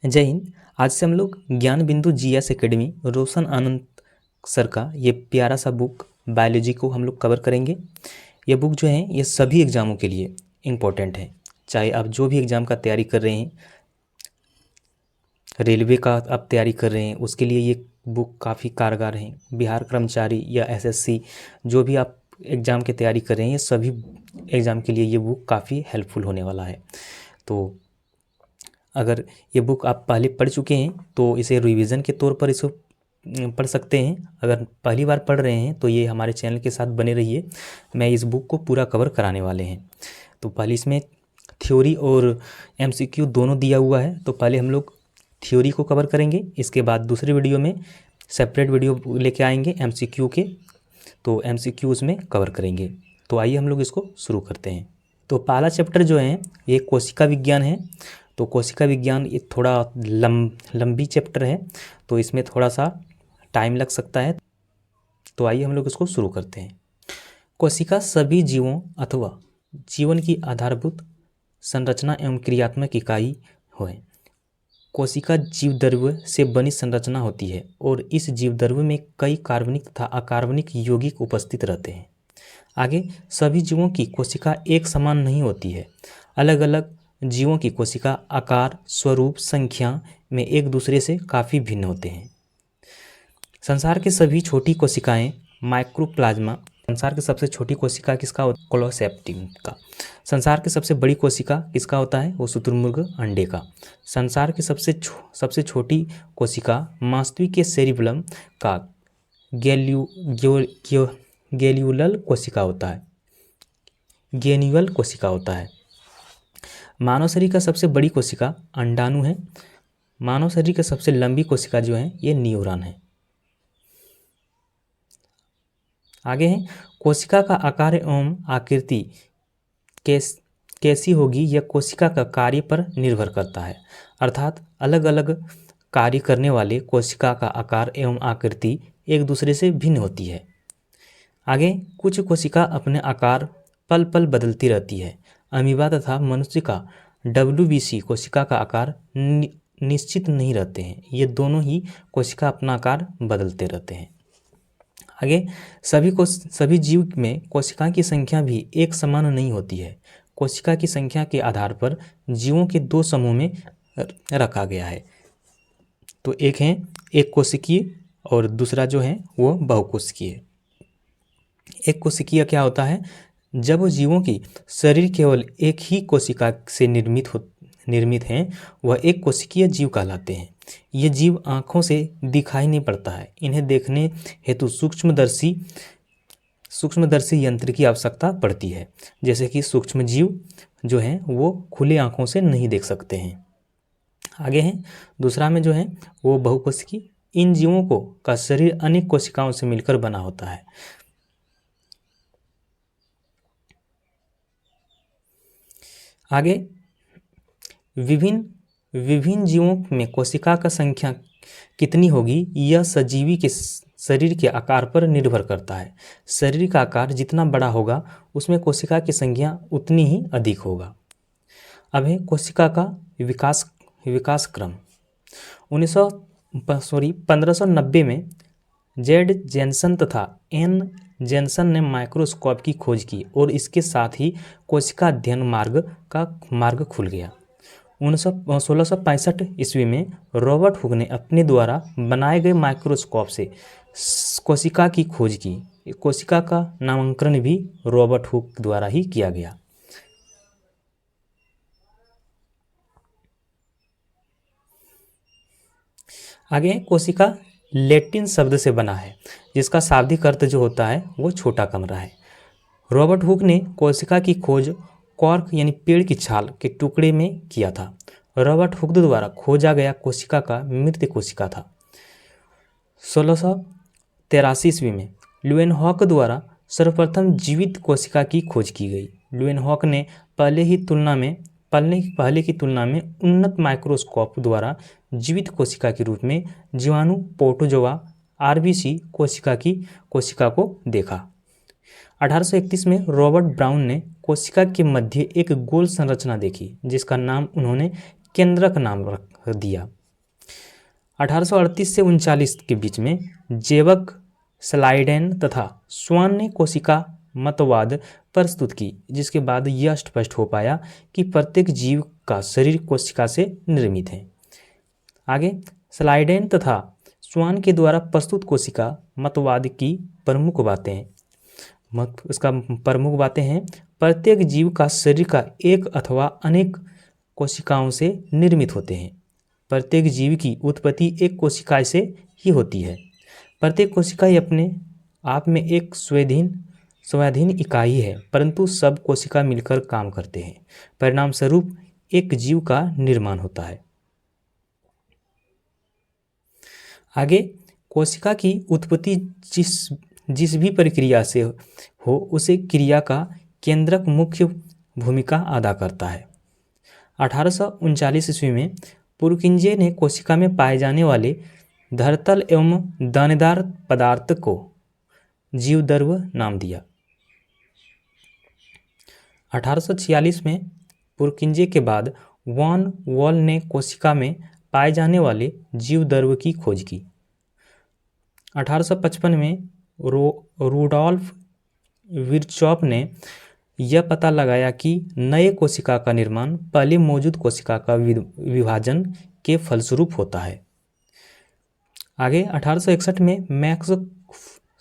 जय हिंद। आज से हम लोग ज्ञान बिंदु जीएस एकेडमी रोशन आनंद सर का ये प्यारा सा बुक बायोलॉजी को हम लोग कवर करेंगे। ये बुक जो है ये सभी एग्ज़ामों के लिए इम्पोर्टेंट है, चाहे आप जो भी एग्ज़ाम का तैयारी कर रहे हैं, रेलवे का आप तैयारी कर रहे हैं उसके लिए ये बुक काफ़ी कारगर है। बिहार कर्मचारी या एसएससी जो भी आप एग्ज़ाम की तैयारी कर रहे हैं, ये सभी एग्ज़ाम के लिए ये बुक काफ़ी हेल्पफुल होने वाला है। तो अगर ये बुक आप पहले पढ़ चुके हैं तो इसे रिवीजन के तौर पर इसको पढ़ सकते हैं। अगर पहली बार पढ़ रहे हैं तो ये हमारे चैनल के साथ बने रहिए, मैं इस बुक को पूरा कवर कराने वाले हैं। तो पहले इसमें थ्योरी और एमसीक्यू दोनों दिया हुआ है, तो पहले हम लोग थ्योरी को कवर करेंगे, इसके बाद दूसरे वीडियो में सेपरेट वीडियो लेके आएंगे एमसीक्यू के, तो एमसीक्यू उसमें कवर करेंगे। तो आइए हम लोग इसको शुरू करते हैं। तो पहला चैप्टर जो है ये कोशिका विज्ञान है। तो कोशिका विज्ञान ये थोड़ा लंबी चैप्टर है, तो इसमें थोड़ा सा टाइम लग सकता है। तो आइए हम लोग इसको शुरू करते हैं। कोशिका सभी जीवों अथवा जीवन की आधारभूत संरचना एवं क्रियात्मक इकाई है। कोशिका जीवद्रव्य से बनी संरचना होती है और इस जीवद्रव्य में कई कार्बनिक तथा अकार्बनिक यौगिक उपस्थित रहते हैं। आगे, सभी जीवों की कोशिका एक समान नहीं होती है। अलग अलग जीवों की कोशिका आकार, स्वरूप, संख्या में एक दूसरे से काफ़ी भिन्न होते हैं। संसार की सभी छोटी कोशिकाएं माइक्रोप्लाज्मा। संसार की सबसे छोटी कोशिका किसका होता है? कोलोसेप्टिन का। संसार की सबसे बड़ी कोशिका किसका होता है? वो शुतुरमुर्ग अंडे का। संसार की सबसे छोटी कोशिका मास्तविक के सेरिबलम का गैल्यूलल कोशिका होता है, गेन्युअल कोशिका होता है। मानव शरीर का सबसे बड़ी कोशिका अंडाणु है। मानव शरीर की सबसे लंबी कोशिका जो है ये न्यूरॉन है। आगे है, कोशिका का आकार एवं आकृति कैसी होगी यह कोशिका का कार्य पर निर्भर करता है। अर्थात अलग अलग कार्य करने वाले कोशिका का आकार एवं आकृति एक दूसरे से भिन्न होती है। आगे, कुछ कोशिका अपने आकार पल पल बदलती रहती है। अमीबा तथा मनुष्य का WBC कोशिका का आकार निश्चित नहीं रहते हैं, ये दोनों ही कोशिका अपना आकार बदलते रहते हैं। आगे, सभी जीव में कोशिका की संख्या भी एक समान नहीं होती है। कोशिका की संख्या के आधार पर जीवों के दो समूह में रखा गया है। तो एक है एक कोशिकीय और दूसरा जो है वो बहुकोशिकीय। एक कोशिकीय क्या होता है? जब जीवों की शरीर केवल एक ही कोशिका से निर्मित हैं, वह एक कोशिकीय जीव कहलाते हैं। ये जीव आँखों से दिखाई नहीं पड़ता है, इन्हें देखने हेतु सूक्ष्मदर्शी यंत्र की आवश्यकता पड़ती है। जैसे कि सूक्ष्म जीव जो हैं वो खुले आँखों से नहीं देख सकते हैं। आगे है दूसरा में जो है वो बहुकोशिकीय। इन जीवों का शरीर अनेक कोशिकाओं से मिलकर बना होता है। आगे, विभिन्न जीवों में कोशिका का संख्या कितनी होगी यह सजीवी के शरीर के आकार पर निर्भर करता है। शरीर का आकार जितना बड़ा होगा उसमें कोशिका की संख्या उतनी ही अधिक होगा। अब है कोशिका का विकास क्रम। 1590 में जेड जेनसन तथा एन जेनसन ने माइक्रोस्कोप की खोज की और इसके साथ ही कोशिका अध्ययन मार्ग खुल गया। 1665 ईस्वी में रॉबर्ट हुक ने अपने द्वारा बनाए गए माइक्रोस्कोप से कोशिका की खोज की। कोशिका का नामकरण भी रॉबर्ट हुक द्वारा ही किया गया। आगे, कोशिका लैटिन शब्द से बना है जिसका शाब्दिक अर्थ जो होता है वो छोटा कमरा है। रॉबर्ट हुक ने कोशिका की खोज कॉर्क यानी पेड़ की छाल के टुकड़े में किया था। रॉबर्ट हुक द्वारा खोजा गया कोशिका का मृत कोशिका था। 1683 ईस्वी में ल्यूएनहॉक द्वारा सर्वप्रथम जीवित कोशिका की खोज की गई। ल्यूएनहॉक ने पहले की तुलना में उन्नत माइक्रोस्कोप द्वारा जीवित कोशिका के रूप में जीवाणु प्रोटोजोआ RBC कोशिका को देखा। 1831 में रॉबर्ट ब्राउन ने कोशिका के मध्य एक गोल संरचना देखी जिसका नाम उन्होंने केंद्रक दिया। 1838 से 39 के बीच में जेबक, स्लाइडेन तथा स्वान ने कोशिका मतवाद प्रस्तुत की, जिसके बाद यह स्पष्ट हो पाया कि प्रत्येक जीव का शरीर कोशिका से निर्मित है। आगे स्लाइडेन तथा स्वान के द्वारा प्रस्तुत कोशिका मतवाद की प्रमुख बातें हैं प्रत्येक जीव का शरीर का एक अथवा अनेक कोशिकाओं से निर्मित होते हैं। प्रत्येक जीव की उत्पत्ति एक कोशिका से ही होती है। प्रत्येक कोशिका अपने आप में एक स्वाधीन इकाई है, परंतु सब कोशिका मिलकर काम करते हैं। परिणाम स्वरूप एक जीव का निर्माण होता है। आगे कोशिका की उत्पत्ति जिस भी प्रक्रिया से हो उसे क्रिया का केंद्रक मुख्य भूमिका अदा करता है। 1839 ईस्वी में पुरकिंजे ने कोशिका में पाए जाने वाले धरातल एवं दानेदार पदार्थ को जीवद्रव्य नाम दिया। 1846 में पुरकिंजे के बाद वॉन वॉल ने कोशिका में पाए जाने वाले जीवद्रव्य की खोज की। 1855 में रूडोल्फ विर्चॉफ ने यह पता लगाया कि नए कोशिका का निर्माण पहले मौजूद कोशिका का विभाजन के फलस्वरूप होता है। आगे 1861 में मैक्स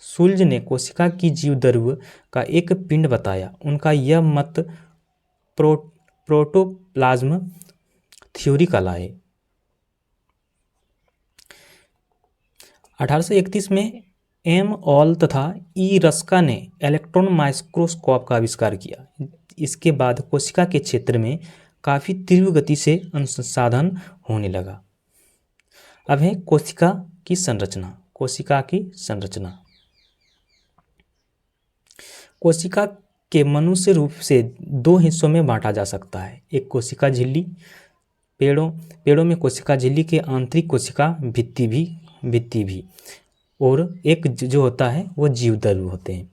शुल्ज ने कोशिका की जीवद्रव्य का एक पिंड बताया। उनका यह मत प्रोटोप्लाज्म थ्योरी कहलाए। 1831 में एम ऑल तथा ई रस्का ने इलेक्ट्रॉन माइक्रोस्कोप का आविष्कार किया। इसके बाद कोशिका के क्षेत्र में काफ़ी तीव्र गति से अनुसंधान होने लगा। अब है कोशिका की संरचना। कोशिका के मनुष्य रूप से दो हिस्सों में बांटा जा सकता है। एक कोशिका झिल्ली, पेड़ों में कोशिका झिल्ली के आंतरिक कोशिका भित्ति भी और एक जो होता है वो जीवद्रव्य होते हैं।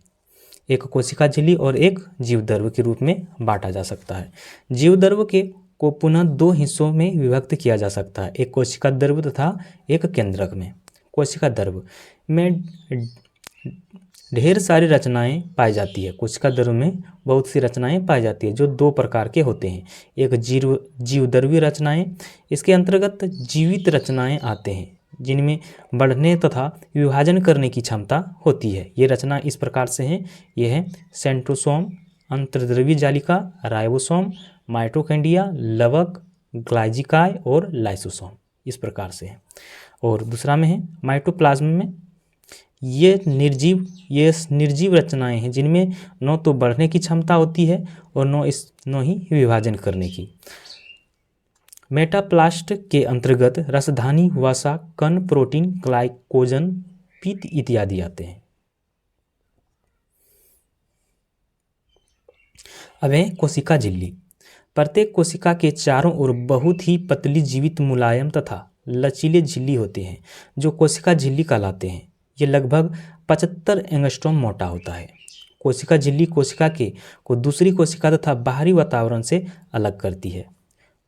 एक कोशिका झिल्ली और एक जीवद्रव्य के रूप में बांटा जा सकता है। जीवद्रव्य को पुनः दो हिस्सों में विभक्त किया जा सकता है, एक कोशिका द्रव्य तथा एक केंद्रक में। कोशिका द्रव्य में ढेर सारी रचनाएं पाई जाती है। कोशिका द्रव्य में बहुत सी रचनाएं पाई जाती है जो दो प्रकार के होते हैं। एक जीवद्रव्य रचनाएं, इसके अंतर्गत जीवित रचनाएं आते हैं जिनमें बढ़ने तथा विभाजन करने की क्षमता होती है। ये रचना इस प्रकार से हैं। ये है सेंट्रोसोम, अंतर्द्रव्य जालिका, राइबोसोम, माइटोकॉन्ड्रिया, लवक, ग्लाइकोकाय और लाइसोसोम, इस प्रकार से है। और दूसरा में है माइटोप्लाज्म में ये निर्जीव रचनाएं हैं जिनमें न तो बढ़ने की क्षमता होती है और न ही विभाजन करने की। मेटाप्लास्ट के अंतर्गत रसधानी, वसा, कण, प्रोटीन, ग्लाइकोजन, पित्त इत्यादि आते हैं। अब है कोशिका झिल्ली। प्रत्येक कोशिका के चारों ओर बहुत ही पतली, जीवित, मुलायम तथा लचीले झिल्ली होते हैं जो कोशिका झिल्ली कहलाते हैं। ये लगभग 75 एंगस्ट्रॉम मोटा होता है। कोशिका झिल्ली कोशिका को दूसरी कोशिका तथा बाहरी वातावरण से अलग करती है।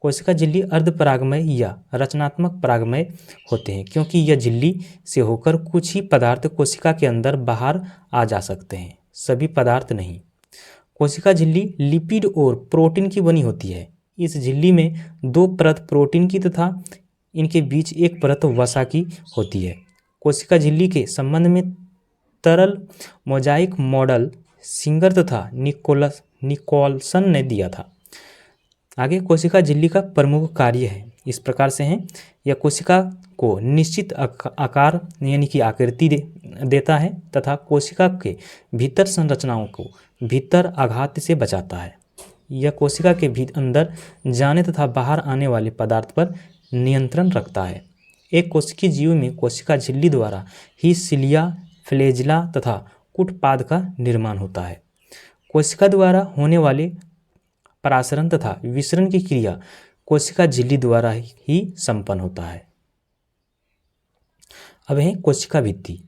कोशिका झिल्ली अर्धपरागमय या रचनात्मक परागमय होते हैं क्योंकि यह झिल्ली से होकर कुछ ही पदार्थ कोशिका के अंदर बाहर आ जा सकते हैं, सभी पदार्थ नहीं। कोशिका झिल्ली लिपिड और प्रोटीन की बनी होती है। इस झिल्ली में दो परत प्रोटीन की तथा इनके बीच एक परत वसा की होती है। कोशिका झिल्ली के संबंध में तरल मोजाइक मॉडल सिंगर तथा निकोलसन ने दिया था। आगे कोशिका झिल्ली का प्रमुख कार्य है, इस प्रकार से हैं। यह कोशिका को निश्चित आकार यानी कि आकृति देता है तथा कोशिका के भीतर संरचनाओं को भीतर आघात से बचाता है। यह कोशिका के अंदर जाने तथा बाहर आने वाले पदार्थ पर नियंत्रण रखता है। एक कोशिकीय जीव में कोशिका झिल्ली द्वारा ही सिलिया, फ्लैजिला तथा कूटपाद का निर्माण होता है। कोशिका द्वारा होने वाले परासरण तथा विसरण की क्रिया कोशिका झिल्ली द्वारा ही संपन्न होता है। अब है कोशिका भित्ति।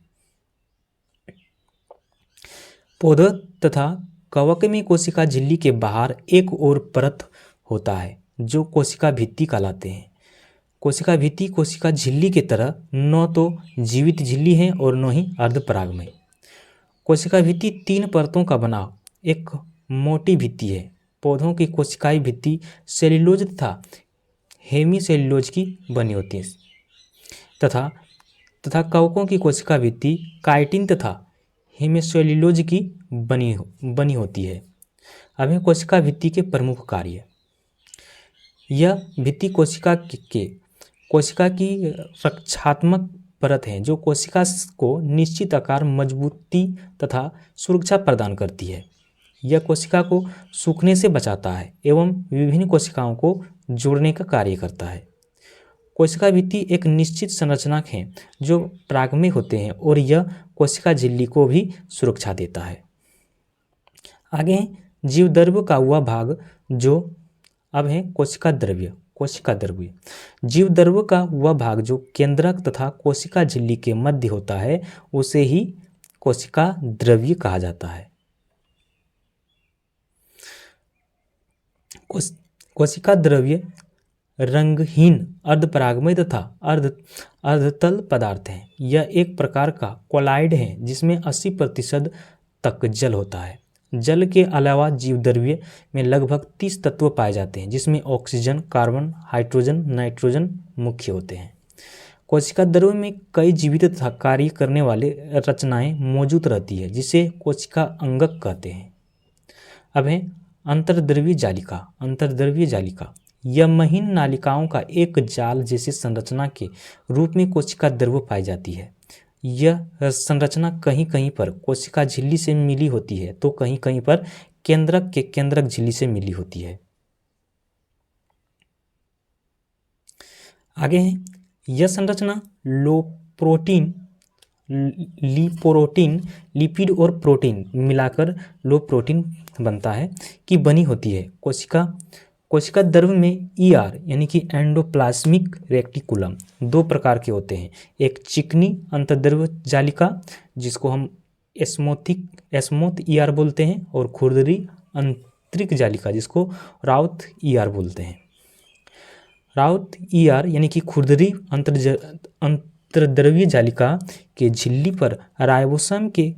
पौधों तथा कवक में कोशिका झिल्ली के बाहर एक और परत होता है जो कोशिका भित्ति कहलाते हैं। कोशिका भित्ति कोशिका झिल्ली की तरह न तो जीवित झिल्ली है और न ही अर्धपरागमय। कोशिका भित्ति 3 परतों का बना एक मोटी भित्ति है। पौधों की कोशिकाई भित्ति सेल्यूलोज तथा हेमीसेल्यूलोज की बनी होती है तथा कवकों की कोशिका भित्ति काइटिन तथा हेमीसेल्यूलोज की बनी होती है। अब है कोशिका भित्ति के प्रमुख कार्य। यह भित्ति कोशिका की रक्षात्मक परत है जो कोशिका को निश्चित आकार, मजबूती तथा सुरक्षा प्रदान करती है। यह कोशिका को सूखने से बचाता है एवं विभिन्न कोशिकाओं को जोड़ने का कार्य करता है। कोशिका भित्ति एक निश्चित संरचना है जो परागमय होते हैं और यह कोशिका झिल्ली को भी सुरक्षा देता है। आगे है जीवद्रव्य का वह भाग जो अब है कोशिका द्रव्य। जीवद्रव्य का वह भाग जो केंद्रक तथा कोशिका झिल्ली के मध्य होता है उसे ही कोशिका द्रव्य कहा जाता है। कोशिका द्रव्य रंगहीन अर्धपरागमय तथा अर्धतल पदार्थ है। यह एक प्रकार का कोलाइड है जिसमें 80% तक जल होता है। जल के अलावा जीवद्रव्य में लगभग 30 तत्व पाए जाते हैं जिसमें ऑक्सीजन, कार्बन, हाइड्रोजन, नाइट्रोजन मुख्य होते हैं। कोशिका द्रव्य में कई जीवित तथा कार्य करने वाले रचनाएं मौजूद रहती है जिसे कोशिका अंगक कहते हैं। अब है अंतर्द्रव्य जालिका। यह महीन नालिकाओं का एक जाल जैसी संरचना के रूप में कोशिका द्रव्य पाई जाती है। यह संरचना कहीं कहीं पर कोशिका झिल्ली से मिली होती है तो कहीं कहीं पर केंद्रक झिल्ली से मिली होती है। आगे है यह संरचना लिपिड और प्रोटीन मिलाकर लो प्रोटीन बनता है की बनी होती है। कोशिका द्रव्य में ER यानी कि एंडोप्लाज्मिक रेटिकुलम 2 प्रकार के होते हैं। एक चिकनी अंतर्द्रव्य जालिका जिसको हम एस्मोथ ER बोलते हैं और खुरदरी आंतरिक जालिका जिसको राउथ ER बोलते हैं। राउथ ER यानी कि खुरदरी अंतर्द्रव्य जालिका के झिल्ली पर राइबोसोम के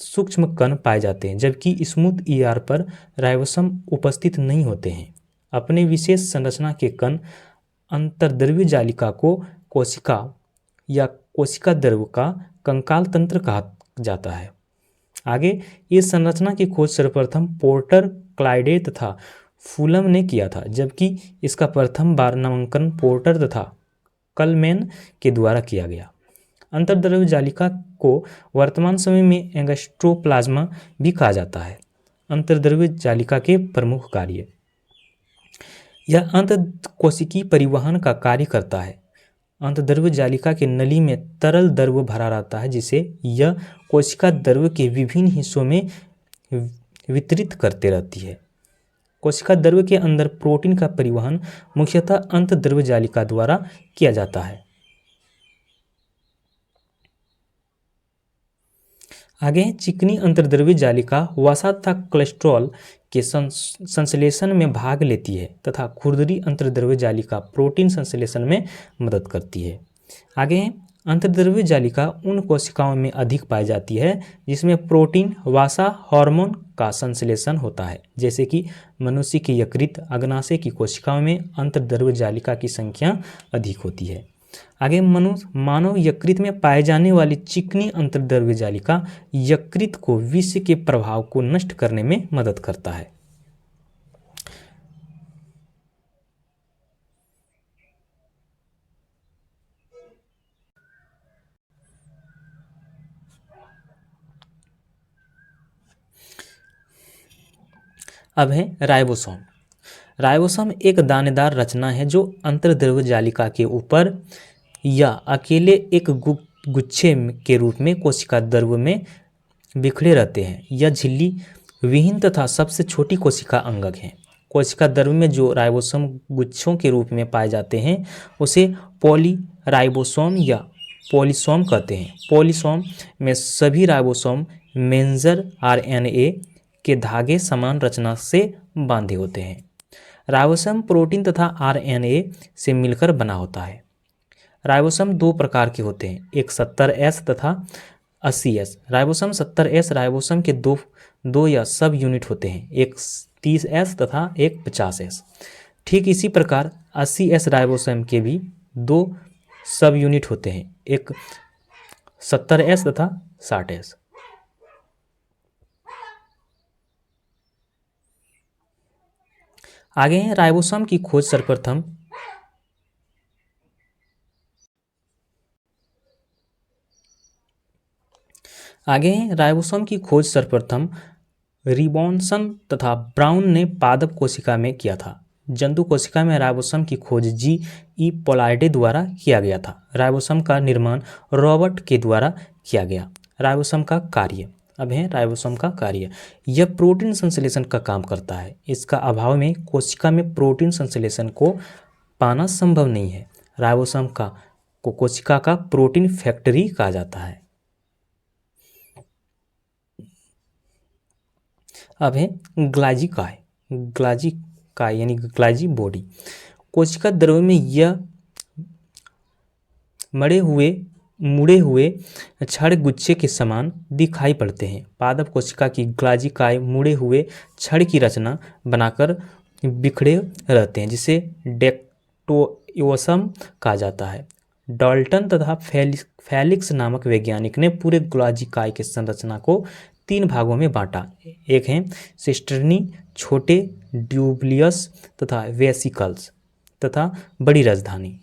सूक्ष्म कण पाए जाते हैं जबकि स्मूथ ER पर राइबोसोम उपस्थित नहीं होते हैं। अपने विशेष संरचना के कण अंतर्द्रव्य जालिका को कोशिका या कोशिका द्रव्य का कंकाल तंत्र कहा जाता है। आगे इस संरचना की खोज सर्वप्रथम पोर्टर, क्लाइडे तथा फुलम ने किया था जबकि इसका प्रथम बार नामांकन पोर्टर तथा कलमैन के द्वारा किया गया। अंतर्द्रव्य जालिका को वर्तमान समय में एंगस्ट्रोप्लाज्मा भी कहा जाता है। अंतर्द्रव्य जालिका के प्रमुख कार्य। यह अंतःकोशिकीय परिवहन का कार्य करता है। अंतर्द्रव्य जालिका के नली में तरल द्रव्य भरा रहता है जिसे यह कोशिका द्रव्य के विभिन्न हिस्सों में वितरित करते रहती है। कोशिका द्रव्य के अंदर प्रोटीन का परिवहन मुख्यतः अंतर्द्रव्य जालिका द्वारा किया जाता है। आगे चिकनी अंतर्द्रव्य जालिका वसा तथा कोलेस्ट्रॉल के संश्लेषण में भाग लेती है तथा खुरदरी अंतर्द्रव्य जालिका प्रोटीन संश्लेषण में मदद करती है। आगे अंतर्द्रव्य जालिका उन कोशिकाओं में अधिक पाई जाती है जिसमें प्रोटीन, वसा, हार्मोन का संश्लेषण होता है जैसे कि मनुष्य की यकृत, अग्नाशय की कोशिकाओं में अंतर्द्रव्य जालिका की संख्या अधिक होती है। आगे मानव यकृत में पाए जाने वाली चिकनी अंतर्द्रव्य जालिका यकृत को विष के प्रभाव को नष्ट करने में मदद करता है। अब है राइबोसोम। राइबोसोम एक दानेदार रचना है जो अंतर्द्रव्य जालिका के ऊपर या अकेले एक गुच्छे के रूप में कोशिका द्रव्य में बिखरे रहते हैं। यह झिल्ली विहीन तथा सबसे छोटी कोशिका अंगक है। कोशिका द्रव्य में जो राइबोसोम गुच्छों के रूप में पाए जाते हैं उसे पॉलीराइबोसोम या पॉलीसोम कहते हैं। पॉलीसोम में सभी राइबोसोम मेसेंजर RNA के धागे समान रचना से बांधे होते हैं। राइबोसोम प्रोटीन तथा आरएनए से मिलकर बना होता है। राइबोसोम दो प्रकार के होते हैं, एक 70S तथा 80S। राइबोसोम 70S राइबोसोम के दो या सब यूनिट होते हैं, एक 30S तथा एक 50S। ठीक इसी प्रकार 80S राइबोसोम के भी दो सब यूनिट होते हैं, एक 70S तथा 60S। आगे हैं राइबोसोम की खोज सर्वप्रथम रिबॉन्सन तथा ब्राउन ने पादप कोशिका में किया था। जंतु कोशिका में राइबोसोम की खोज G.E. पोलार्डे द्वारा किया गया था। राइबोसोम का निर्माण रॉबर्ट के द्वारा किया गया। राइबोसोम का कार्य। अब है राइबोसोम का कार्य। यह प्रोटीन संश्लेषण का काम करता है। इसका अभाव में कोशिका में प्रोटीन संश्लेषण को पाना संभव नहीं है। राइबोसोम को कोशिका का प्रोटीन फैक्ट्री कहा जाता है। अब है ग्लाइजिकाय यानी ग्लाइजी बॉडी। कोशिका द्रव्य में यह मुड़े हुए छड़ गुच्छे के समान दिखाई पड़ते हैं। पादप कोशिका की ग्लाइजिकाय मुड़े हुए छड़ की रचना बनाकर बिखरे रहते हैं, जिसे डेक्टोयोसम कहा जाता है। डाल्टन तथा फेलिक्स नामक वैज्ञानिक ने पूरे ग्लाइजिकाय के संरचना को 3 भागों में बांटा। एक है सिस्टर्नी, छोटे ड्यूबलियस तथा वेसिकल्स तथा बड़ी राजधानी।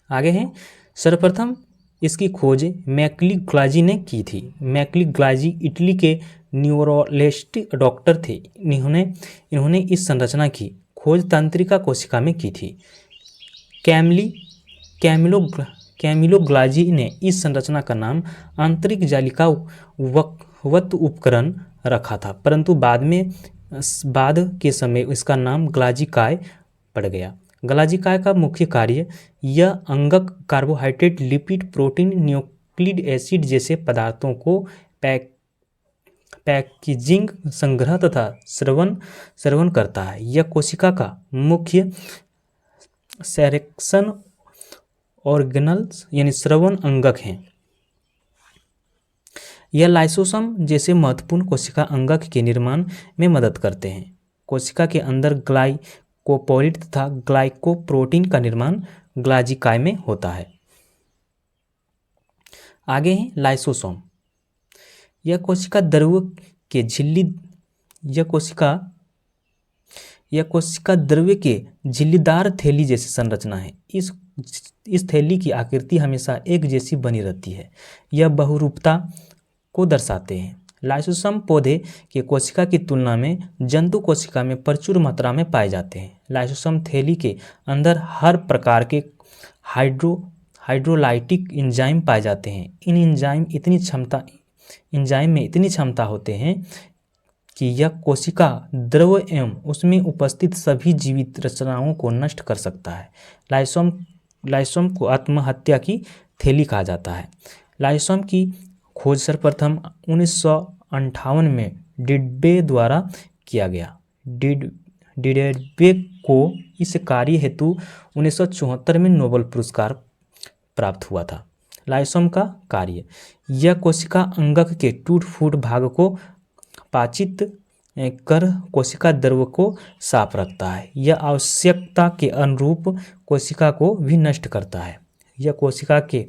आगे है सर्वप्रथम इसकी खोज मैक्लीग्लाजी ने की थी। मैक्लीग्लाजी इटली के न्यूरोलॉजिस्ट डॉक्टर थे। इन्होंने इस संरचना की खोज तंत्रिका कोशिका में की थी। कैमिलोग्लाजी ने इस संरचना का नाम आंतरिक जालिका वक्र उपकरण रखा था, परंतु बाद के समय इसका नाम ग्लाजिकाय पड़ गया। ग्लाजिकाय का मुख्य कार्य यह अंगक carbohydrate, lipid, protein, nucleic acid जैसे पदार्थों को पैकेजिंग, संग्रह तथा श्रवण करता है। यह कोशिका का मुख्य सेरेक्शन ऑर्गेनल्स यानी श्रवण अंगक हैं। यह लाइसोसोम जैसे महत्वपूर्ण कोशिका अंगक के निर्माण में मदद करते हैं। कोशिका के अंदर ग्लाइकोप्रोटीन तथा ग्लाइकोप्रोटीन का निर्माण ग्लाजिकाय में होता है। आगे है लाइसोसोम। यह कोशिका द्रव्य के झिल्लीदार थैली जैसी संरचना है। इस थैली की आकृति हमेशा एक जैसी बनी रहती है। यह बहुरूपता को दर्शाते हैं। लाइसोसोम पौधे के कोशिका की तुलना में जंतु कोशिका में प्रचुर मात्रा में पाए जाते हैं। लाइसोसोम थैली के अंदर हर प्रकार के हाइड्रोलाइटिक एंजाइम पाए जाते हैं। इन एंजाइम में इतनी क्षमता होते हैं कि यह कोशिका द्रव्य एवं उसमें उपस्थित सभी जीवित रचनाओं को नष्ट कर सकता है। लाइसोसोम को आत्महत्या की थैली कहा जाता है। लाइसोसोम की खोज सर्वप्रथम 1958 में डिडबे द्वारा किया गया। डिडबे को इस कार्य हेतु 1974 में नोबेल पुरस्कार प्राप्त हुआ था। लाइसोसोम का कार्य। यह कोशिका अंगक के टूट-फूट भाग को पाचित कर कोशिका द्रव्य को साफ रखता है। यह आवश्यकता के अनुरूप कोशिका को भी नष्ट करता है। यह कोशिका के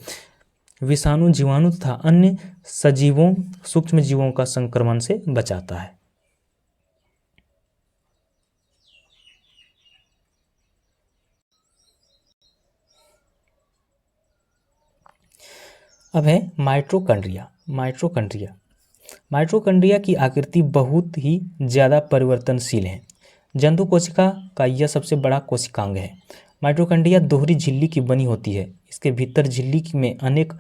विषाणु, जीवाणु तथा अन्य सजीवों, सूक्ष्म जीवों का संक्रमण से बचाता है। अब है माइटोकॉन्ड्रिया की आकृति बहुत ही ज़्यादा परिवर्तनशील है। जंतु कोशिका का यह सबसे बड़ा कोशिकांग है। माइटोकॉन्ड्रिया दोहरी झिल्ली की बनी होती है। इसके भीतर झिल्ली में अनेक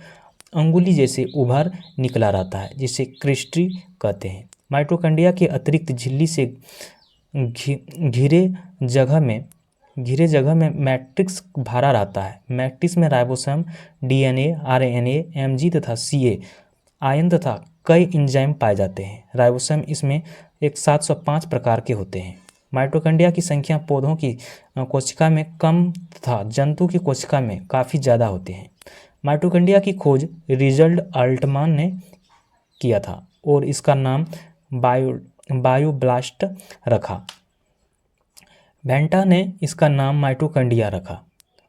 अंगुली जैसे उभार निकला रहता है, जिसे क्रिस्टल कहते हैं। माइटोकॉन्ड्रिया के अतिरिक्त झिल्ली से घिरे जगह में मैट्रिक्स भरा रहता है। मैट्रिक्स में राइबोसोम, डीएनए, आरएनए, एमजी तथा सीए आयन तथा कई एंजाइम पाए जाते हैं। राइबोसोम इसमें एक 705 प्रकार के होते हैं। माइटोकॉन्ड्रिया की संख्या पौधों की कोशिका में कम तथा जंतु की कोशिका में काफ़ी ज़्यादा होती है। माइटोकॉन्ड्रिया की खोज रिचर्ड अल्टमान ने किया था और इसका नाम बायोब्लास्ट रखा। वेंटा ने इसका नाम माइटोकॉन्ड्रिया रखा।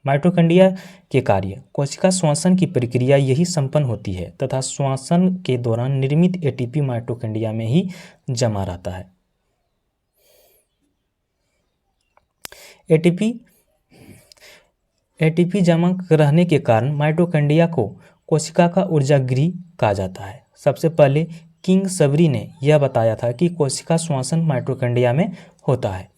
माइटोकॉन्ड्रिया के कार्य: कोशिका श्वसन की प्रक्रिया यही संपन्न होती है तथा श्वसन के दौरान निर्मित एटीपी माइटोकॉन्ड्रिया में ही जमा रहता है। एटीपी जमा रहने के कारण माइटोकॉन्ड्रिया को कोशिका का ऊर्जागृह कहा जाता है। सबसे पहले किंग सबरी ने यह बताया था कि कोशिका श्वसन माइटोकॉन्ड्रिया में होता है।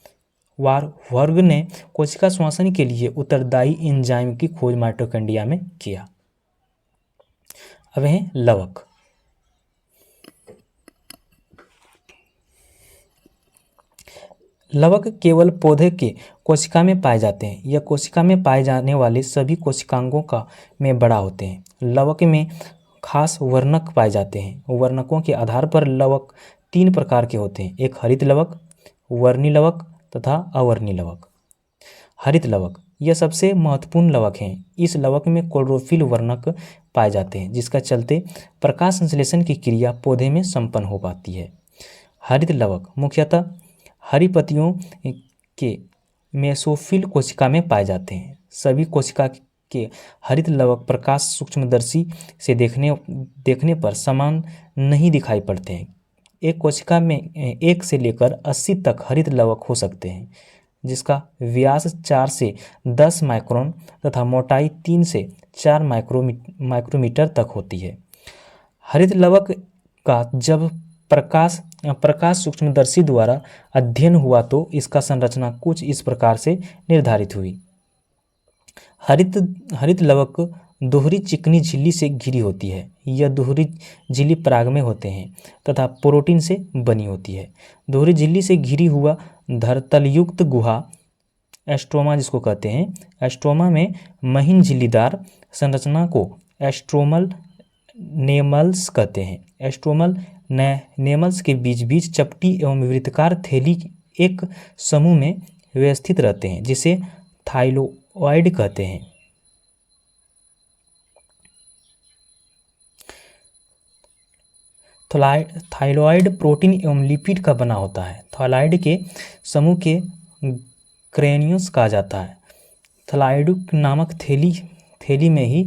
वार्ग ने कोशिका श्वसन के लिए उत्तरदायी एंजाइम की खोज माइटोकॉन्ड्रिया में किया। अब है लवक। लवक केवल पौधे के कोशिका में पाए जाते हैं। यह कोशिका में पाए जाने वाले सभी कोशिकांगों का में बड़ा होते हैं। लवक में खास वर्णक पाए जाते हैं। वर्णकों के आधार पर लवक 3 प्रकार के होते हैं: एक हरित लवक, वर्णी लवक तथा अवर्णी लवक। हरित लवक यह सबसे महत्वपूर्ण लवक है। इस लवक में क्लोरोफिल वर्णक पाए जाते हैं, जिसका चलते प्रकाश संश्लेषण की क्रिया पौधे में संपन्न हो पाती है। हरित लवक मुख्यतः हरी पत्तियों के मेसोफिल कोशिका में पाए जाते हैं। सभी कोशिका के हरित लवक प्रकाश सूक्ष्मदर्शी से देखने पर समान नहीं दिखाई पड़ते हैं। एक कोशिका में 1 से लेकर 80 तक हरित लवक हो सकते हैं, जिसका व्यास 4 से 10 माइक्रोन तथा मोटाई 3 से 4 माइक्रोमीटर तक होती है। हरित लवक का जब प्रकाश सूक्ष्मदर्शी द्वारा अध्ययन हुआ तो इसका संरचना कुछ इस प्रकार से निर्धारित हुई। हरित लवक दोहरी चिकनी झिल्ली से घिरी होती है। यह दोहरी झिल्ली पराग में होते हैं तथा प्रोटीन से बनी होती है। दोहरी झिल्ली से घिरी हुआ धरातलयुक्त गुहा एस्ट्रोमा जिसको कहते हैं, एस्ट्रोमा में महीन झिल्लीदार संरचना को एस्ट्रोमल नेमल्स कहते हैं। एस्ट्रोमल नेमल्स के बीच बीच चपटी एवं वृत्ताकार थैली एक समूह में व्यवस्थित रहते हैं, जिसे थाइलोइड कहते हैं। थाइलॉइड प्रोटीन एवं लिपिड का बना होता है। थाइलॉइड के समूह के ग्रेन्यूल्स कहा जाता है। थाइलॉइड नामक थैली में ही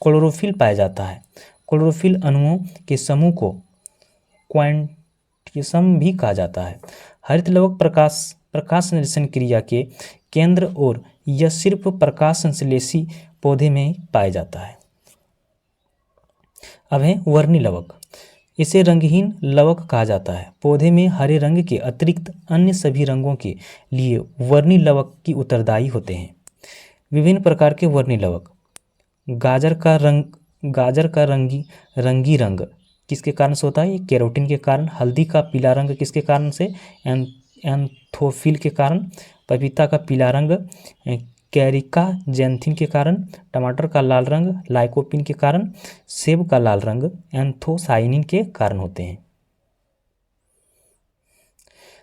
क्लोरोफिल पाया जाता है। क्लोरोफिल अणुओं के समूह को क्वांटिसम भी कहा जाता है। हरित लवक प्रकाश संश्लेषण क्रिया के केंद्र और यह सिर्फ प्रकाश संश्लेषी पौधे में ही पाया जाता है। अब है वर्णी लवक। इसे रंगहीन लवक कहा जाता है। पौधे में हरे रंग के अतिरिक्त अन्य सभी रंगों के लिए वर्णी लवक की उत्तरदायी होते हैं। विभिन्न प्रकार के वर्णी लवक: गाजर का रंगी रंग किसके कारण से होता है? ये कैरोटीन के कारण। हल्दी का पीला रंग किसके कारण से? एंथोफिल के कारण। पपीता का पीला रंग कैरिका जैंथिन के कारण। टमाटर का लाल रंग लाइकोपिन के कारण। सेब का लाल रंग एंथोसाइनिन के कारण होते हैं।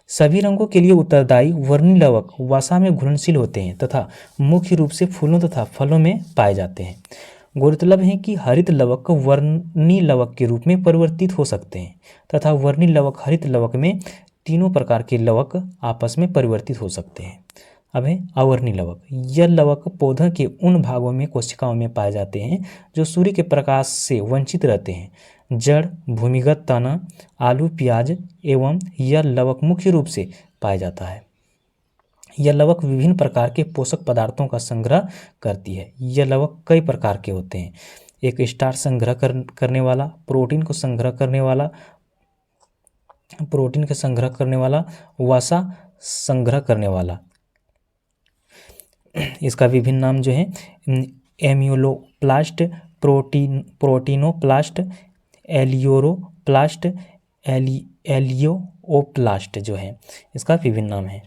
सभी रंगों के लिए उत्तरदायी वर्णी लवक वसा में घुलनशील होते हैं तथा मुख्य रूप से फूलों तथा फलों में पाए जाते हैं। गौरतलब है कि हरित लवक वर्णी लवक के रूप में परिवर्तित हो सकते हैं तथा वर्णी लवक हरित लवक में तीनों प्रकार के लवक आपस में परिवर्तित हो सकते हैं। अब है अवर्णी लवक। यह लवक पौधों के उन भागों में कोशिकाओं में पाए जाते हैं जो सूर्य के प्रकाश से वंचित रहते हैं। जड़, भूमिगत तना, आलू, प्याज एवं यह लवक मुख्य रूप से पाया जाता है। यह लवक विभिन्न प्रकार के पोषक पदार्थों का संग्रह करती है। यह लवक कई प्रकार के होते हैं। एक स्टार्च संग्रह करने वाला, प्रोटीन को संग्रह करने वाला, वसा संग्रह करने वाला। इसका विभिन्न नाम जो है एम्यूलोप्लास्ट, प्रोटीनोप्लास्ट, एलियोरोप्लास्ट, एलियोओप्लास्ट जो है इसका विभिन्न नाम है।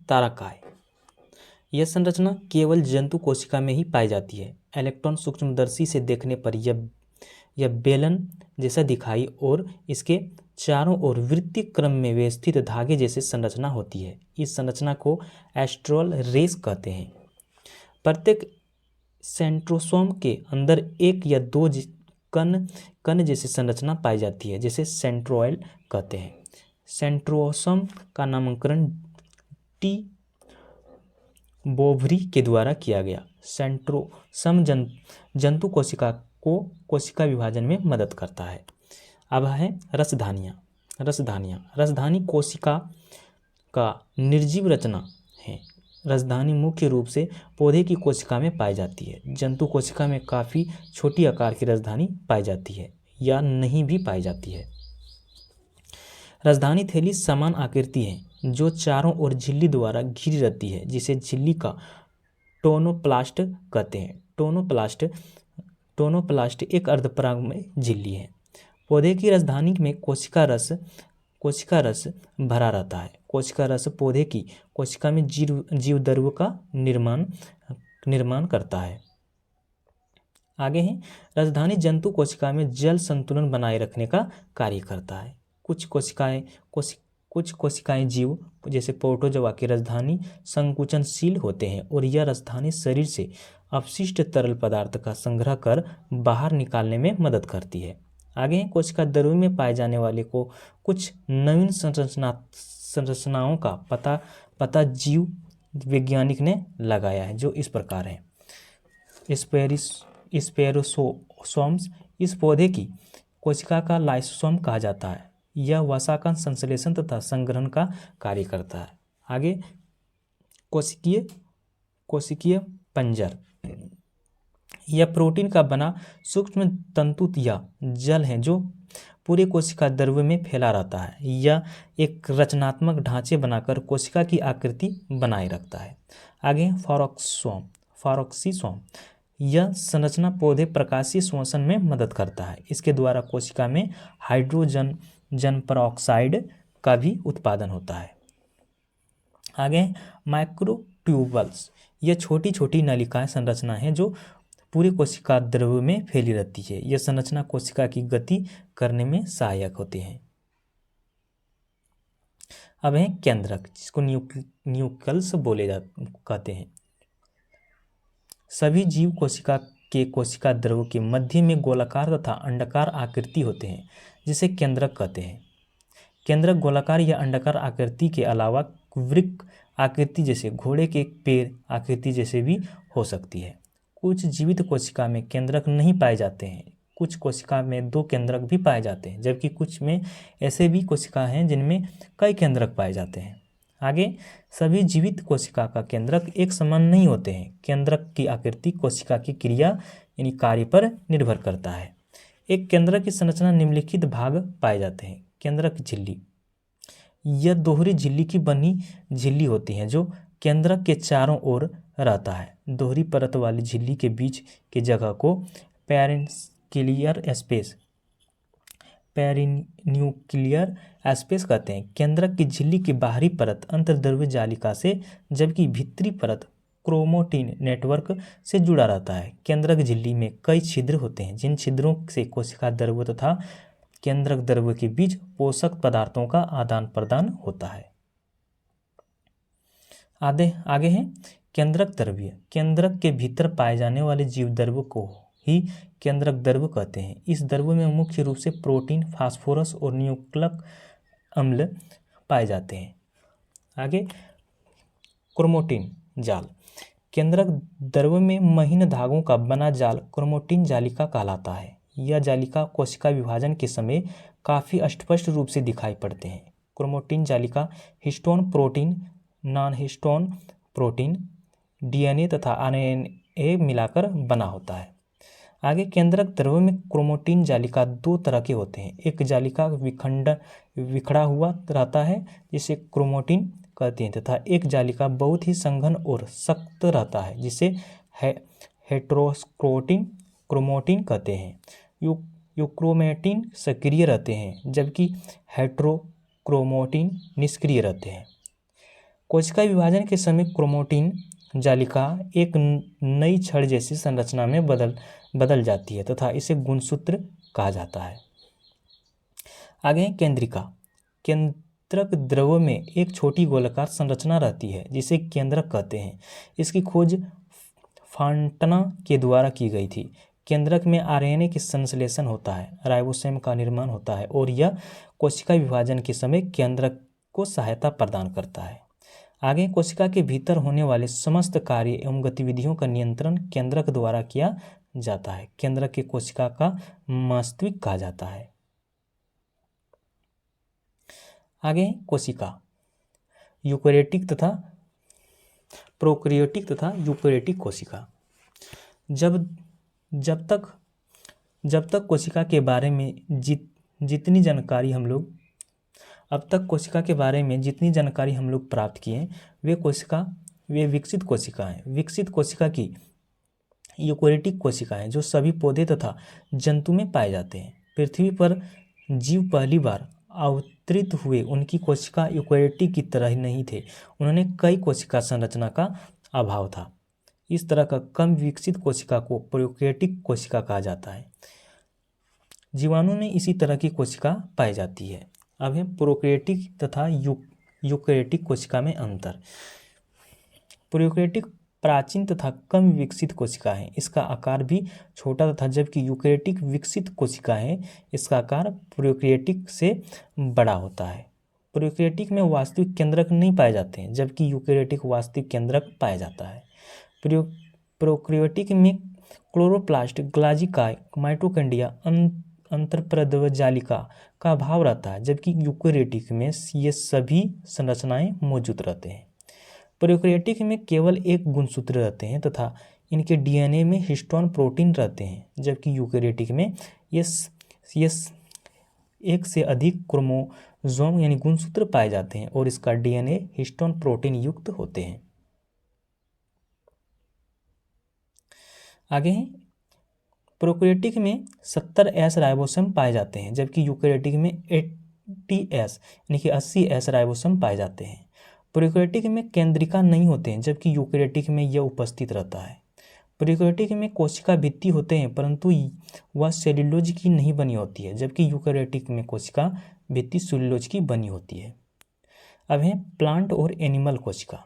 तारकाय यह संरचना केवल जंतु कोशिका में ही पाई जाती है। इलेक्ट्रॉन सूक्ष्मदर्शी से देखने पर यह बेलन जैसा दिखाई और इसके चारों ओर वृत्तीय क्रम में व्यवस्थित धागे जैसे संरचना होती है। इस संरचना को एस्ट्रल रेस कहते हैं। प्रत्येक सेंट्रोसोम के अंदर एक या दो कण जैसी संरचना पाई जाती है, जिसे सेंट्रोइड कहते हैं। सेंट्रोसोम का नामकरण टी बोवरी के द्वारा किया गया। सेंट्रोसम जंतु कोशिका विभाजन में मदद करता है। अब है रसधानियाँ। रसधानी कोशिका का निर्जीव रचना है। रसधानी मुख्य रूप से पौधे की कोशिका में पाई जाती है। जंतु कोशिका में काफ़ी छोटी आकार की रसधानी पाई जाती है या नहीं भी पाई जाती है। रसधानी थैली समान आकृति है जो चारों ओर झिल्ली द्वारा घिरी रहती है, जिसे झिल्ली का टोनोप्लास्ट कहते हैं। टोनोप्लास्ट एक अर्धपरागमय झिल्ली है। पौधे की रसधानी में कोशिका रस भरा रहता है। कोशिका रस पौधे की कोशिका में जीवद्रव्य का निर्माण करता है। आगे है रसधानी जंतु कोशिका में जल संतुलन बनाए रखने का कार्य करता है। कुछ कोशिकाएं जीव जैसे प्रोटोजोआ की रसधानी संकुचनशील होते हैं और यह रसधानी शरीर से अपशिष्ट तरल पदार्थ का संग्रह कर बाहर निकालने में मदद करती है। आगे है कोशिका द्रव्य में पाए जाने वाले को कुछ नवीन संरचनाओं का पता जीव वैज्ञानिक ने लगाया है, जो इस प्रकार है। स्पेरोसोम्स इस पौधे की कोशिका का लाइसोसोम कहा जाता है। यह वसा का संश्लेषण तथा संग्रहण का कार्य करता है। आगे कोशिकीय पंजर, यह प्रोटीन का बना सूक्ष्म तंतु या जल है जो पूरे कोशिका द्रव्य में फैला रहता है। यह एक रचनात्मक ढांचे बनाकर कोशिका की आकृति बनाए रखता है। आगे फारोक्सीसोम, यह संरचना पौधे प्रकाशीय श्वसन में मदद करता है। इसके द्वारा कोशिका में हाइड्रोजन परऑक्साइड का भी उत्पादन होता है। आगे माइक्रोट्यूबल्स, यह छोटी छोटी नलिकाएं संरचना है जो पूरे कोशिका द्रव्य में फैली रहती है। यह संरचना कोशिका की गति करने में सहायक होते हैं। अब है केंद्रक, जिसको न्यूक्लियस कहते हैं। सभी जीव कोशिका के कोशिका द्रव्य के मध्य में गोलाकार तथा अंडाकार आकृति होते हैं, जिसे केंद्रक कहते हैं। केंद्रक गोलाकार या अंडाकार आकृति के अलावा वृक्क आकृति जैसे घोड़े के पैर आकृति जैसे भी हो सकती है। कुछ जीवित कोशिका में केंद्रक नहीं पाए जाते हैं। कुछ कोशिका में 2 केंद्रक भी पाए जाते हैं, जबकि कुछ में ऐसे भी कोशिका हैं जिनमें कई केंद्रक पाए जाते हैं। आगे सभी जीवित कोशिका का केंद्रक एक समान नहीं होते हैं। केंद्रक की आकृति कोशिका की क्रिया यानी कार्य पर निर्भर करता है। एक केंद्रक की संरचना निम्नलिखित भाग पाए जाते हैं। केंद्रक झिल्ली, यह दोहरी झिल्ली की बनी झिल्ली होती है जो केंद्रक के चारों ओर रहता है। दोहरी परत वाली झिल्ली के बीच की जगह को पेरिन्यूक्लियर स्पेस कहते हैं। केंद्रक की झिल्ली की बाहरी परत अंतर्द्रव्य जालिका से, जबकि भीतरी परत क्रोमैटिन नेटवर्क से जुड़ा रहता है। केंद्रक झिल्ली में कई छिद्र होते हैं, जिन छिद्रों से कोशिका द्रव्य तथा केंद्रक द्रव्य के बीच पोषक पदार्थों का आदान प्रदान होता है। आगे है केंद्रक द्रव्य। केंद्रक के भीतर पाए जाने वाले जीव द्रव्य को ही केंद्रक द्रव्य कहते हैं। इस द्रव्य में मुख्य रूप से प्रोटीन, फास्फोरस और न्यूक्लिक अम्ल पाए जाते हैं। आगे क्रोमैटिन जाल, केंद्रक द्रव्य में महीन धागों का बना जाल क्रोमैटिन जालिका कहलाता है। यह जालिका कोशिका विभाजन के समय काफ़ी अस्पष्ट रूप से दिखाई पड़ते हैं। क्रोमैटिन जालिका histone protein, non histone protein, DNA तथा आरएनए मिलाकर बना होता है। आगे केंद्रक द्रव्य में क्रोमैटिन जालिका 2 तरह के होते हैं। एक जालिका बिखरा हुआ रहता है जिसे क्रोमैटिन कहते हैं, तथा एक जालिका बहुत ही सघन और सख्त रहता है जिसे हेटेरोस्क्लेरोटिन क्रोमैटिन कहते हैं। यूक्रोमैटिन सक्रिय रहते हैं, जबकि हेटेरोक्रोमैटिन निष्क्रिय रहते हैं। कोशिका विभाजन के समय क्रोमैटिन जालिका एक नई छड़ जैसी संरचना में बदल जाती है तथा इसे गुणसूत्र कहा जाता है। आगे है केंद्रिका। केंद्रक द्रव्य में एक छोटी गोलाकार संरचना रहती है जिसे केंद्रक कहते हैं। इसकी खोज फॉन्टना के द्वारा की गई थी। केंद्रक में आरएनए के संश्लेषण होता है, राइबोसोम का निर्माण होता है और यह कोशिका विभाजन के समय केंद्रक को सहायता प्रदान करता है। आगे कोशिका के भीतर होने वाले समस्त कार्य एवं गतिविधियों का नियंत्रण केंद्रक द्वारा किया जाता है। केंद्रक के कोशिका का मस्तिष्क कहा जाता है। आगे कोशिका यूकेरियोटिक तथा प्रोकैरियोटिक तथा यूकेरियोटिक कोशिका। जब तक कोशिका के बारे में जितनी जानकारी हम लोग अब तक कोशिका के बारे में जितनी जानकारी हम लोग प्राप्त किए वे विकसित कोशिका हैं। विकसित कोशिका की यूकेरियोटिक कोशिकाएं जो सभी पौधे तथा जंतु में पाए जाते हैं। पृथ्वी पर जीव पहली बार अवतरित हुए उनकी कोशिका यूकेरियोटिक की तरह ही नहीं थे। उन्होंने कई कोशिका संरचना का अभाव था। इस तरह का कम विकसित कोशिका को प्रोकैरियोटिक कोशिका कहा जाता है। जीवाणु में इसी तरह की कोशिका पाई जाती है। अब है प्रोकैरियोटिक तथा यूकेरियोटिक कोशिका में अंतर। प्रोकैरियोटिक प्राचीन तथा कम विकसित कोशिका है। इसका आकार भी छोटा तथा जबकि यूकेरियोटिक विकसित कोशिका है, इसका आकार प्रोकैरियोटिक से बड़ा होता है। प्रोकैरियोटिक में वास्तविक केंद्रक नहीं पाए जाते हैं जबकि यूकेरियोटिक वास्तविक केंद्रक पाया जाता है। प्रोकैरियोटिक में क्लोरोप्लास्ट, ग्लाजिकाय, माइटोकॉन्ड्रिया, अंतःप्रद्रव्यजालिका का अभाव रहता है जबकि यूकेरियोटिक में ये सभी संरचनाएं मौजूद रहते हैं। प्रोकैरियोटिक में केवल एक गुणसूत्र रहते हैं तथा इनके डीएनए में हिस्टोन प्रोटीन रहते हैं जबकि यूकेरियोटिक में ये एक से अधिक क्रोमोसोम यानी गुणसूत्र पाए जाते हैं और इसका डीएनए हिस्टोन प्रोटीन युक्त होते हैं। आगे हैं प्रोकैरियोटिक में 70S राइबोसोम पाए जाते हैं जबकि यूकेरियोटिक में 80S यानी कि 80S राइबोसोम पाए जाते हैं। प्रोकैरियोटिक में केंद्रिका नहीं होते हैं जबकि यूकेरियोटिक में यह उपस्थित रहता है। प्रोकैरियोटिक में कोशिका भित्ति होते हैं परंतु वह सेल्यूलोज की नहीं बनी होती है जबकि यूकेरियोटिक में कोशिका भित्ति सेल्यूलोज की बनी होती है। अब है प्लांट और एनिमल कोशिका।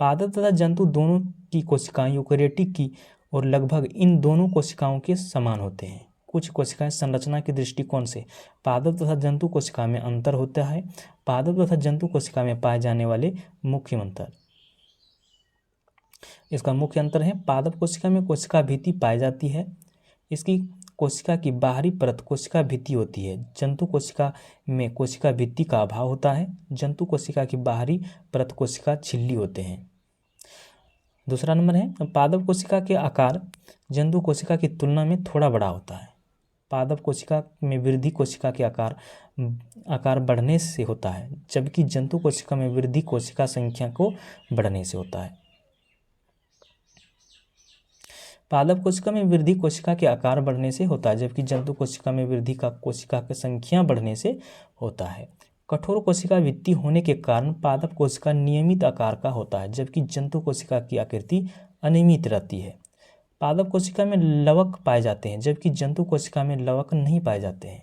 पादप तथा जंतु दोनों की कोशिकाएं यूकेरियोटिक की और लगभग इन दोनों कोशिकाओं के समान होते हैं। कुछ कोशिकाएं संरचना के दृष्टिकोण से पादप तथा जंतु कोशिका में अंतर होता है। पादप तथा जंतु कोशिका में पाए जाने वाले मुख्य अंतर, इसका मुख्य अंतर है पादप कोशिका में कोशिका भित्ति पाई जाती है। इसकी कोशिका की बाहरी परत कोशिका भित्ति होती है। जंतु कोशिका में कोशिका भित्ति का अभाव होता है। जंतु कोशिका की बाहरी परत कोशिका झिल्ली होते हैं। दूसरा नंबर है पादप कोशिका के आकार जंतु कोशिका की तुलना में थोड़ा बड़ा होता है। पादप कोशिका में वृद्धि कोशिका के आकार बढ़ने से होता है जबकि जंतु कोशिका में वृद्धि कोशिका संख्या को बढ़ने से होता है। पादप कोशिका में वृद्धि कोशिका के आकार बढ़ने से होता है जबकि जंतु कोशिका में वृद्धि का कोशिका की संख्या बढ़ने से होता है। कठोर कोशिका भित्ति होने के कारण पादप कोशिका नियमित आकार का होता है जबकि जंतु कोशिका की आकृति अनियमित रहती है। पादप कोशिका में लवक पाए जाते हैं जबकि जंतु कोशिका में लवक नहीं पाए जाते हैं।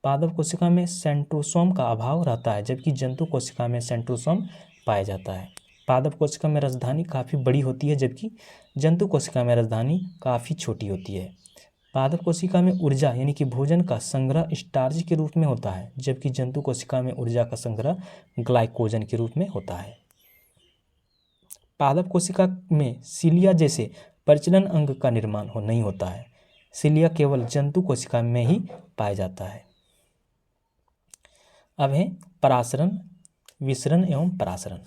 पादप कोशिका में सेंट्रोसोम का अभाव रहता है जबकि जंतु कोशिका में सेंट्रोसोम पाया जाता है। पादप कोशिका में राजधानी काफ़ी बड़ी होती है जबकि जंतु कोशिका में राजधानी काफ़ी छोटी होती है। पादप कोशिका में ऊर्जा यानी कि भोजन का संग्रह स्टार्च के रूप में होता है जबकि जंतु कोशिका में ऊर्जा का संग्रह ग्लाइकोजन के रूप में होता है। पादप कोशिका में सिलिया जैसे प्रजनन अंग का निर्माण नहीं होता है। सिलिया केवल जंतु कोशिका में ही पाया जाता है। अब है परासरण, विसरण एवं परासरण।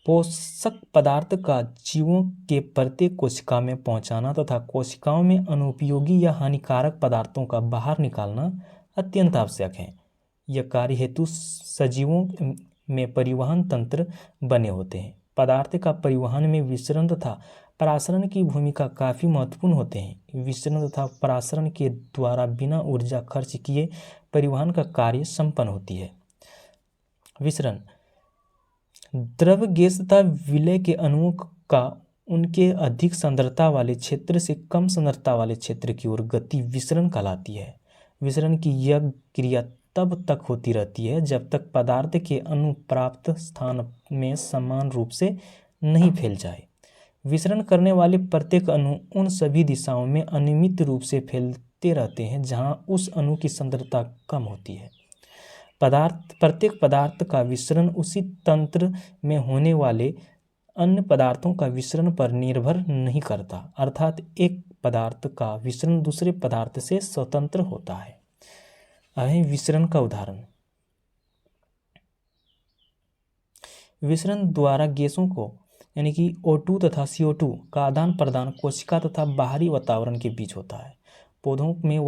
पोषक पदार्थ का जीवों के प्रत्येक कोशिका में पहुंचाना तथा कोशिकाओं में अनुपयोगी या हानिकारक पदार्थों का बाहर निकालना अत्यंत आवश्यक है। यह कार्य हेतु सजीवों में परिवहन तंत्र बने होते हैं। पदार्थ का परिवहन में विसरण तथा परासरण की भूमिका काफ़ी महत्वपूर्ण होते हैं। विसरण तथा परासरण के द्वारा बिना ऊर्जा खर्च किए परिवहन का कार्य संपन्न होती है। विसरण द्रव गैस तथा विलय के अणुओं का उनके अधिक सांद्रता वाले क्षेत्र से कम सांद्रता वाले क्षेत्र की ओर गति विसरण कहलाती है। विसरण की यह क्रिया तब तक होती रहती है जब तक पदार्थ के अणु प्राप्त स्थान में समान रूप से नहीं फैल जाए। विसरण करने वाले प्रत्येक अणु उन सभी दिशाओं में अनियमित रूप से फैलते रहते हैं जहां उस अणु की सांद्रता कम होती है। प्रत्येक पदार्थ का विसरण उसी तंत्र में होने वाले अन्य पदार्थों का विसरण पर निर्भर नहीं करता, अर्थात एक पदार्थ का विसरण दूसरे पदार्थ से स्वतंत्र होता है। अब विसरण का उदाहरण। विसरण द्वारा गैसों को यानी कि O2 तथा CO2 का आदान प्रदान कोशिका तथा बाहरी वातावरण के बीच होता है। पौधों में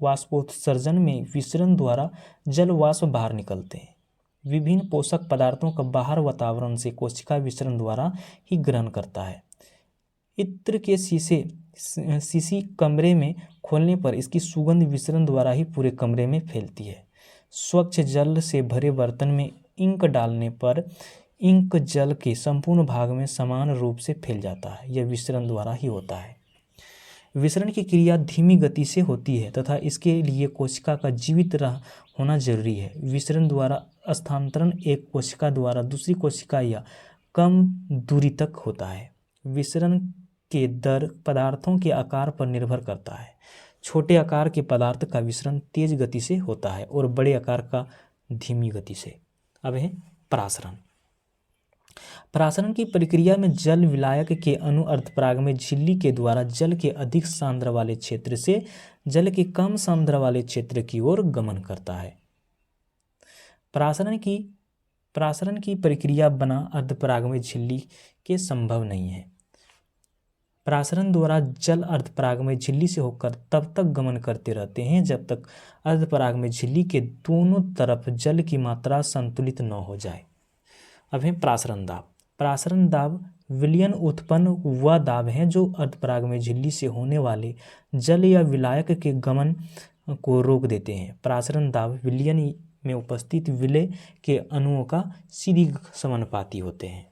वाष्पोत्सर्जन में विसरण द्वारा जल वाष्प बाहर निकलते हैं। विभिन्न पोषक पदार्थों का बाहर वातावरण से कोशिका विसरण द्वारा ही ग्रहण करता है। इत्र के शीशी कमरे में खोलने पर इसकी सुगंध विसरण द्वारा ही पूरे कमरे में फैलती है। स्वच्छ जल से भरे बर्तन में इंक डालने पर इंक जल के संपूर्ण भाग में समान रूप से फैल जाता है। यह विसरण द्वारा ही होता है। विसरण की क्रिया धीमी गति से होती है तथा इसके लिए कोशिका का जीवित होना जरूरी है। विसरण द्वारा स्थानांतरण एक कोशिका द्वारा दूसरी कोशिका या कम दूरी तक होता है। विसरण के दर पदार्थों के आकार पर निर्भर करता है। छोटे आकार के पदार्थ का विसरण तेज गति से होता है और बड़े आकार का धीमी गति से। अब है परासरण। परासरण की प्रक्रिया में जल विलायक के अणु अर्धपराग में झिल्ली के द्वारा जल के अधिक सांद्र वाले क्षेत्र से जल के कम सांद्र वाले क्षेत्र की ओर गमन करता है। परासरण की प्रक्रिया बना अर्धपराग में झिल्ली के संभव नहीं है। परासरण द्वारा जल अर्धपराग में झिल्ली से होकर तब तक गमन करते रहते हैं जब तक अर्धपराग में झिल्ली के दोनों तरफ जल की मात्रा संतुलित न हो जाए। अब है परासरण दाब। परासरण दाब विलयन उत्पन्न वह दाब है जो अर्धपराग में झिल्ली से होने वाले जल या विलायक के गमन को रोक देते हैं। परासरण दाब विलयन में उपस्थित विलय के अणुओं का सीधी समानुपाती होते हैं।